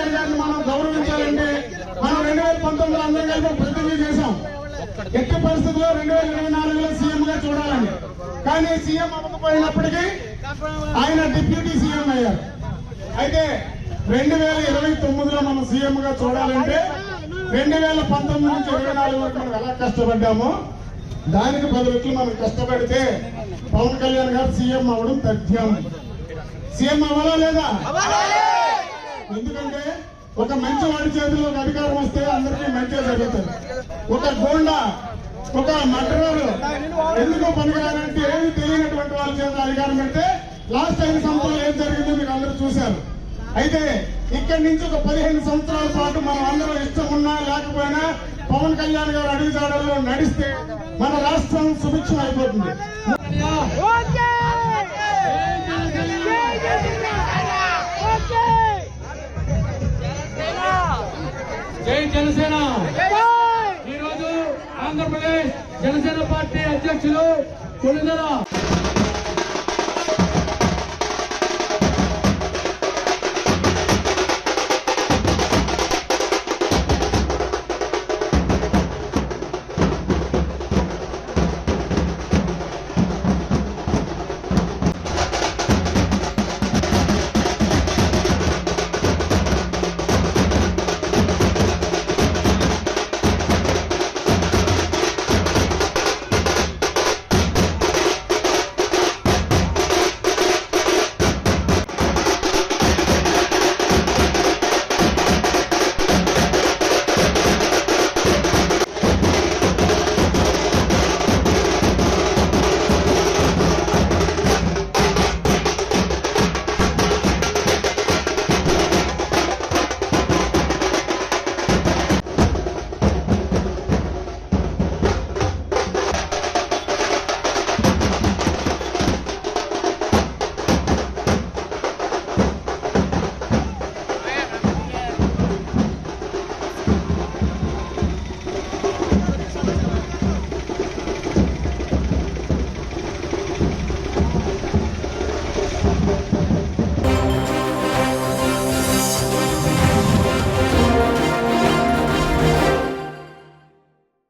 నాయుడు గారిని మనం గౌరవించాలంటే మనం 2019లో అందరం కలిపి ప్రతిజ్ఞ చేశాం. ఎట్టి పరిస్థితుల్లో 2024లో సీఎం గా చూడాలని. కానీ సీఎం అవ్వకపోయినప్పటికీ ఆయన డిప్యూటీ సీఎం అయ్యారు. అయితే 2029లో మనం సీఎం గా చూడాలంటే 2019 నుంచి 24 వరకు మనం ఎలా కష్టపడ్డామో దానికి 10 రెట్లు మనం కష్టపడితే పవన్ కళ్యాణ్ గారు సీఎం అవ్వడం తథ్యం. సీఎం అవ్వాలా లేదా? ఎందుకంటే ఒక మంచి వాడి చేతిలో ఒక అధికారం వస్తే అందరికీ మంచిగా జరుగుతుంది. ఒక గోండా, ఒక మర్డరర్ ఎందుకో పనికిరానంటే ఏమి తెలియనటువంటి వాళ్ళ చేత అధికారం పెడితే లాస్ట్ 5 సంవత్సరాలు ఏం జరిగిందో మీరు అందరూ చూశారు. అయితే ఇక్కడి నుంచి ఒక 15 సంవత్సరాల పాటు మనం అందరూ ఇష్టం ఉన్నా లేకపోయినా పవన్ కళ్యాణ్ గారు అడుగుజాడల్లో నడిస్తే మన రాష్ట్రం సుభిక్షం అయిపోతుంది. జై జనసేన. ఈరోజు ఆంధ్రప్రదేశ్ జనసేన పార్టీ అధ్యక్షులు కొణిదెల